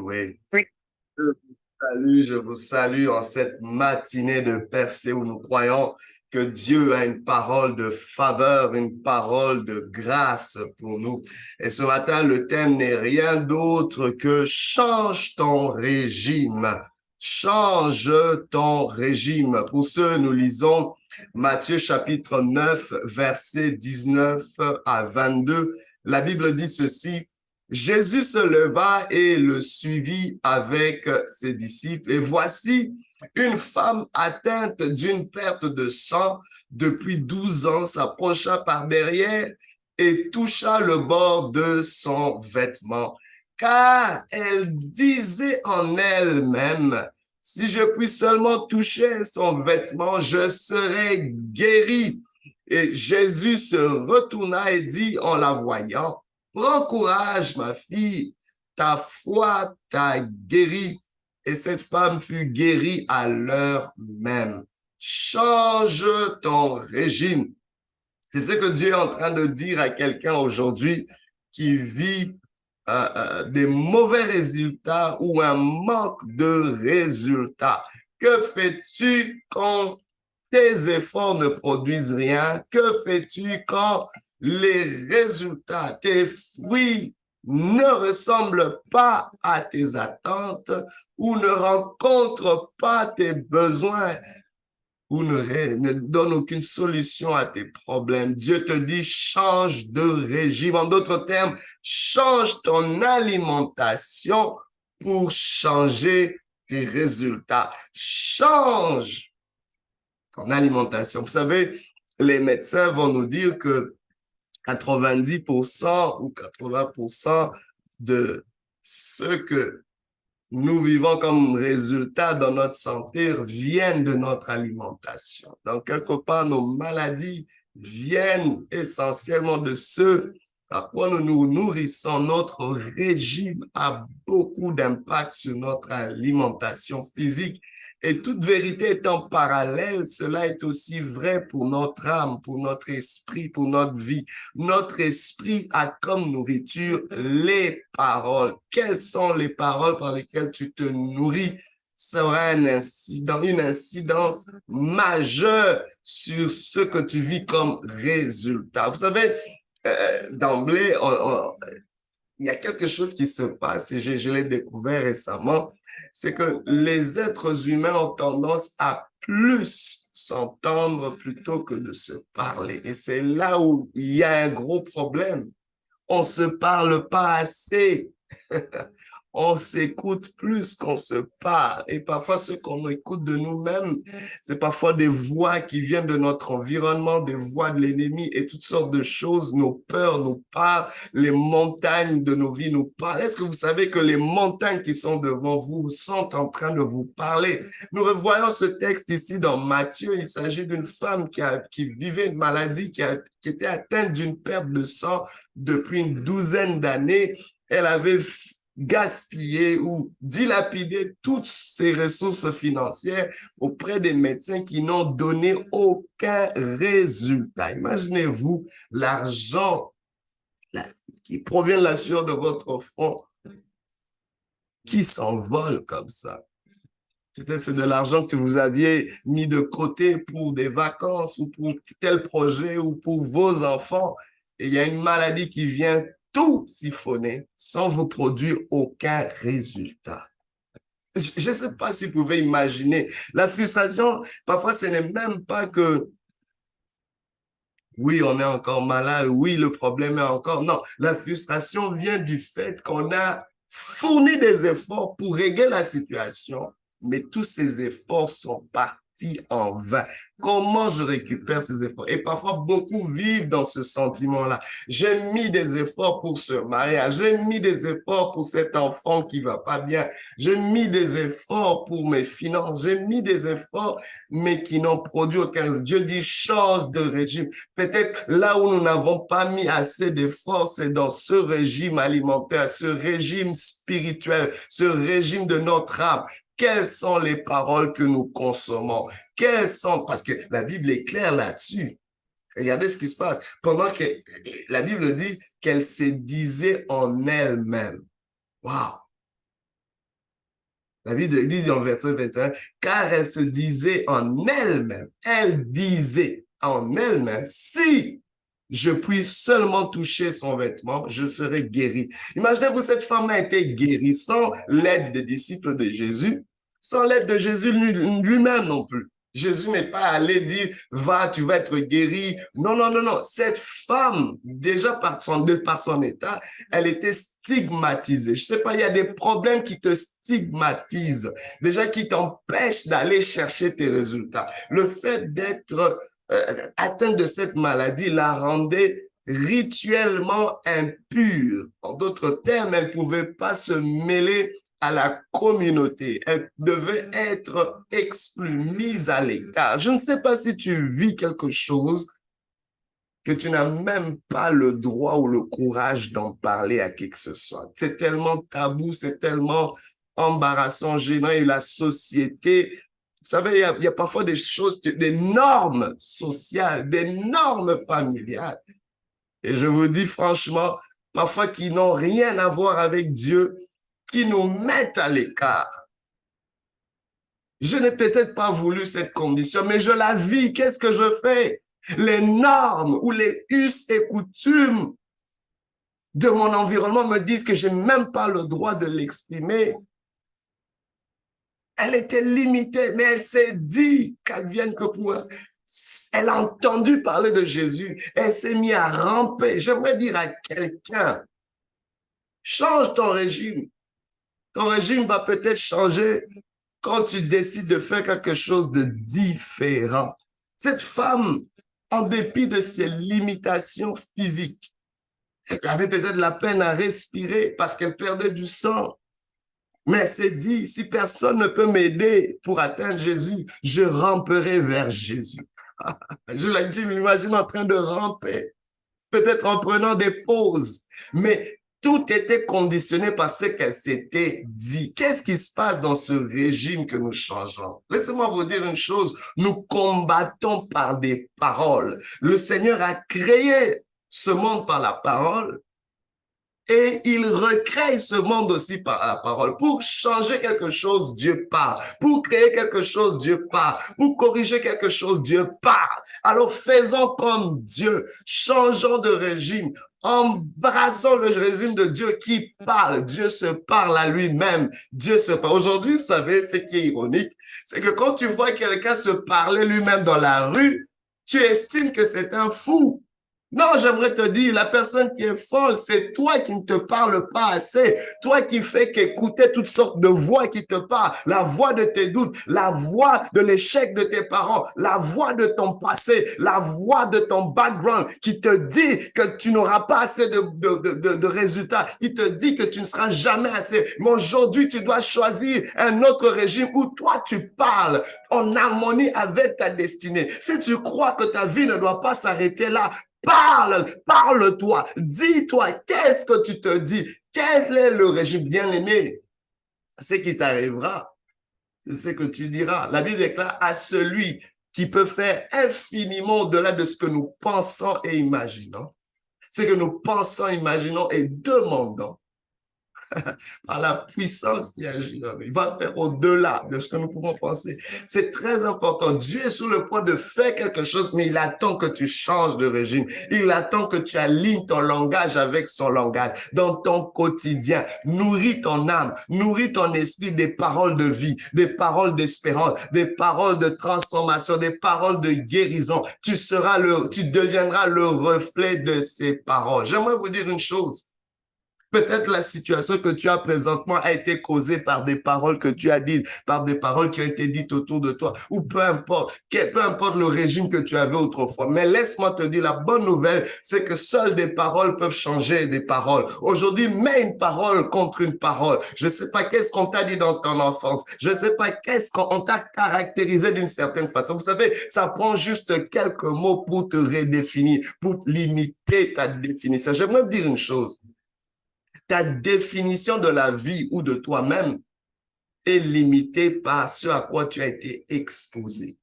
Oui. Oui. Je vous salue en cette matinée de percée où nous croyons que Dieu a une parole de faveur, une parole de grâce pour nous. Et ce matin, le thème n'est rien d'autre que change ton régime. Change ton régime. Pour ce, nous lisons Matthieu chapitre 9, versets 19 à 22. La Bible dit ceci: Jésus se leva et le suivit avec ses disciples. Et voici, une femme atteinte d'une perte de sang depuis 12 ans s'approcha par derrière et toucha le bord de son vêtement, car elle disait en elle-même: si je puis seulement toucher son vêtement, je serai guérie. Et Jésus se retourna et dit en la voyant: prends courage, ma fille, ta foi t'a guérie. Et cette femme fut guérie à l'heure même. Change ton régime. C'est ce que Dieu est en train de dire à quelqu'un aujourd'hui qui vit des mauvais résultats ou un manque de résultats. Que fais-tu quand tes efforts ne produisent rien? Que fais-tu quand les résultats, tes fruits ne ressemblent pas à tes attentes ou ne rencontrent pas tes besoins ou ne donnent aucune solution à tes problèmes? Dieu te dit: change de régime. En d'autres termes, change ton alimentation pour changer tes résultats. Change ton alimentation. Vous savez, les médecins vont nous dire que 90% ou 80% de ce que nous vivons comme résultat dans notre santé viennent de notre alimentation. Donc, quelque part, nos maladies viennent essentiellement de ce à quoi nous nous nourrissons. Notre régime a beaucoup d'impact sur notre alimentation physique. Et toute vérité étant parallèle, cela est aussi vrai pour notre âme, pour notre esprit, pour notre vie. Notre esprit a comme nourriture les paroles. Quelles sont les paroles par lesquelles tu te nourris? Ça aura une incidence majeure sur ce que tu vis comme résultat. Vous savez, d'emblée, il y a quelque chose qui se passe et je l'ai découvert récemment, c'est que les êtres humains ont tendance à plus s'entendre plutôt que de se parler. Et c'est là où il y a un gros problème. On ne se parle pas assez. On s'écoute plus qu'on se parle. Et parfois, ce qu'on écoute de nous-mêmes, c'est parfois des voix qui viennent de notre environnement, des voix de l'ennemi et toutes sortes de choses. Nos peurs nous parlent, les montagnes de nos vies nous parlent. Est-ce que vous savez que les montagnes qui sont devant vous sont en train de vous parler? Nous revoyons ce texte ici dans Matthieu. Il s'agit d'une femme qui vivait une maladie, qui était atteinte d'une perte de sang depuis une douzaine d'années. Elle avait gaspiller ou dilapider toutes ses ressources financières auprès des médecins qui n'ont donné aucun résultat. Imaginez-vous l'argent qui provient de la sueur de votre front qui s'envole comme ça. C'est de l'argent que vous aviez mis de côté pour des vacances ou pour tel projet ou pour vos enfants. Et il y a une maladie qui vient tout siphonner sans vous produire aucun résultat. Je ne sais pas si vous pouvez imaginer. La frustration, parfois, ce n'est même pas que oui, on est encore malade, oui, le problème est encore... Non, la frustration vient du fait qu'on a fourni des efforts pour régler la situation, mais tous ces efforts sont partis en vain. Comment je récupère ces efforts? Et parfois, beaucoup vivent dans ce sentiment-là. J'ai mis des efforts pour ce mariage, j'ai mis des efforts pour cet enfant qui va pas bien, j'ai mis des efforts pour mes finances, j'ai mis des efforts, mais qui n'ont produit aucun. Dieu dit: change de régime. Peut-être là où nous n'avons pas mis assez d'efforts, c'est dans ce régime alimentaire, ce régime spirituel, ce régime de notre âme. Quelles sont les paroles que nous consommons? Quelles sont, parce que la Bible est claire là-dessus. Regardez ce qui se passe. Pendant que la Bible dit qu'elle se disait en elle-même. Waouh! La Bible dit dans le verset 21, car elle disait en elle-même, si je puis seulement toucher son vêtement, je serai guéri. Imaginez-vous, cette femme a été guérie sans l'aide des disciples de Jésus, sans l'aide de Jésus lui-même non plus. Jésus n'est pas allé dire, va, tu vas être guéri. Non, non, non, non. Cette femme, déjà par son état, elle était stigmatisée. Je sais pas, il y a des problèmes qui te stigmatisent, déjà qui t'empêchent d'aller chercher tes résultats. Le fait d'être atteinte de cette maladie la rendait rituellement impure. En d'autres termes, elle ne pouvait pas se mêler à la communauté. Elle devait être exclue, mise à l'écart. Je ne sais pas si tu vis quelque chose que tu n'as même pas le droit ou le courage d'en parler à qui que ce soit. C'est tellement tabou, c'est tellement embarrassant, gênant, et la société, vous savez, il y a parfois des choses, des normes sociales, des normes familiales. Et je vous dis franchement, parfois qui n'ont rien à voir avec Dieu, qui nous mettent à l'écart. Je n'ai peut-être pas voulu cette condition, mais je la vis. Qu'est-ce que je fais? Les normes ou les us et coutumes de mon environnement me disent que je n'ai même pas le droit de l'exprimer. Elle était limitée, mais elle s'est dit qu'advienne que pourra. Elle a entendu parler de Jésus. Elle s'est mise à ramper. J'aimerais dire à quelqu'un, change ton régime. Ton régime va peut-être changer quand tu décides de faire quelque chose de différent. Cette femme, en dépit de ses limitations physiques, elle avait peut-être la peine à respirer parce qu'elle perdait du sang. Mais elle s'est dit, si personne ne peut m'aider pour atteindre Jésus, je ramperai vers Jésus. Je m'imagine en train de ramper, peut-être en prenant des pauses, mais tout était conditionné par ce qu'elle s'était dit. Qu'est-ce qui se passe dans ce régime que nous changeons? Laissez-moi vous dire une chose, nous combattons par des paroles. Le Seigneur a créé ce monde par la parole, et il recrée ce monde aussi par la parole. Pour changer quelque chose, Dieu parle. Pour créer quelque chose, Dieu parle. Pour corriger quelque chose, Dieu parle. Alors faisons comme Dieu. Changeons de régime. Embrassons le régime de Dieu qui parle. Dieu se parle à lui-même. Dieu se parle. Aujourd'hui, vous savez, ce qui est ironique, c'est que quand tu vois quelqu'un se parler lui-même dans la rue, tu estimes que c'est un fou. Non, j'aimerais te dire, la personne qui est folle, c'est toi qui ne te parles pas assez. Toi qui fais qu'écouter toutes sortes de voix qui te parlent. La voix de tes doutes, la voix de l'échec de tes parents, la voix de ton passé, la voix de ton background qui te dit que tu n'auras pas assez de résultats, qui te dit que tu ne seras jamais assez. Mais aujourd'hui, tu dois choisir un autre régime où toi, tu parles en harmonie avec ta destinée. Si tu crois que ta vie ne doit pas s'arrêter là, parle-toi, dis-toi, qu'est-ce que tu te dis? Quel est le régime bien-aimé? Ce qui t'arrivera, c'est ce que tu diras. La Bible déclare à celui qui peut faire infiniment au-delà de ce que nous pensons et imaginons, ce que nous pensons, imaginons et demandons. Par la puissance qui agit en nous. Il va faire au-delà de ce que nous pouvons penser. C'est très important. Dieu est sur le point de faire quelque chose, mais il attend que tu changes de régime. Il attend que tu alignes ton langage avec son langage. Dans ton quotidien, nourris ton âme, nourris ton esprit des paroles de vie, des paroles d'espérance, des paroles de transformation, des paroles de guérison. Tu deviendras le reflet de ces paroles. J'aimerais vous dire une chose. Peut-être la situation que tu as présentement a été causée par des paroles que tu as dites, par des paroles qui ont été dites autour de toi, ou peu importe le régime que tu avais autrefois. Mais laisse-moi te dire, la bonne nouvelle, c'est que seules des paroles peuvent changer des paroles. Aujourd'hui, mets une parole contre une parole. Je ne sais pas qu'est-ce qu'on t'a dit dans ton enfance. Je ne sais pas qu'est-ce qu'on t'a caractérisé d'une certaine façon. Vous savez, ça prend juste quelques mots pour te redéfinir, pour limiter ta définition. J'aimerais me dire une chose. Ta définition de la vie ou de toi-même est limitée par ce à quoi tu as été exposé.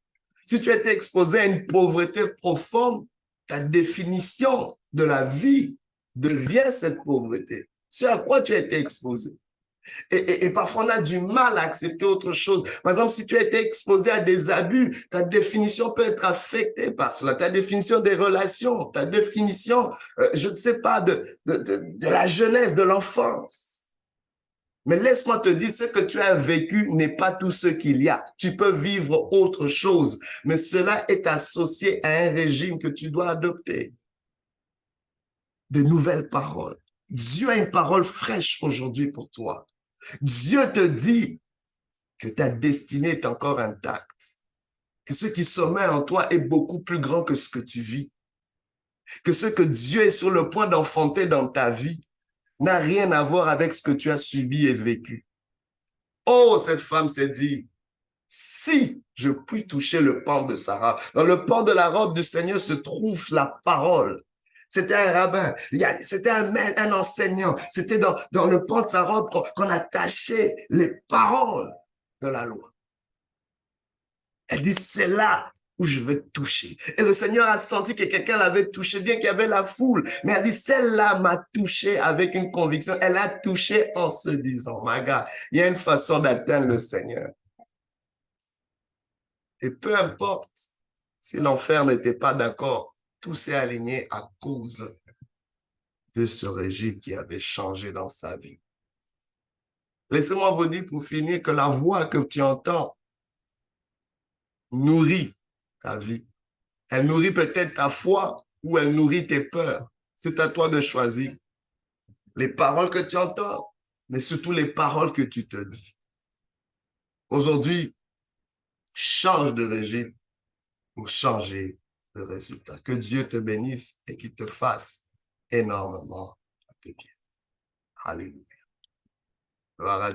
Si tu as été exposé à une pauvreté profonde, ta définition de la vie devient cette pauvreté. Ce à quoi tu as été exposé. Et parfois, on a du mal à accepter autre chose. Par exemple, si tu as été exposé à des abus, ta définition peut être affectée par cela. Ta définition des relations, ta définition, je ne sais pas, de la jeunesse, de l'enfance. Mais laisse-moi te dire, ce que tu as vécu n'est pas tout ce qu'il y a. Tu peux vivre autre chose, mais cela est associé à un régime que tu dois adopter. De nouvelles paroles. Dieu a une parole fraîche aujourd'hui pour toi. Dieu te dit que ta destinée est encore intacte, que ce qui sommeille en toi est beaucoup plus grand que ce que tu vis, que ce que Dieu est sur le point d'enfanter dans ta vie n'a rien à voir avec ce que tu as subi et vécu. Oh, cette femme s'est dit, si je puis toucher le pan de sa robe, dans le pan de la robe du Seigneur se trouve la parole. C'était un rabbin, c'était un enseignant, c'était dans le pan de sa robe qu'on attachait les paroles de la loi. Elle dit, c'est là où je veux toucher. Et le Seigneur a senti que quelqu'un l'avait touché, bien qu'il y avait la foule. Mais elle dit, celle-là m'a touché avec une conviction. Elle a touché en se disant, my God, il y a une façon d'atteindre le Seigneur. Et peu importe si l'enfer n'était pas d'accord, tout s'est aligné à cause de ce régime qui avait changé dans sa vie. Laissez-moi vous dire pour finir que la voix que tu entends nourrit ta vie. Elle nourrit peut-être ta foi ou elle nourrit tes peurs. C'est à toi de choisir les paroles que tu entends, mais surtout les paroles que tu te dis. Aujourd'hui, change de régime pour changer de résultat. Que Dieu te bénisse et qu'il te fasse énormément de bien. Alléluia. Gloire à Dieu.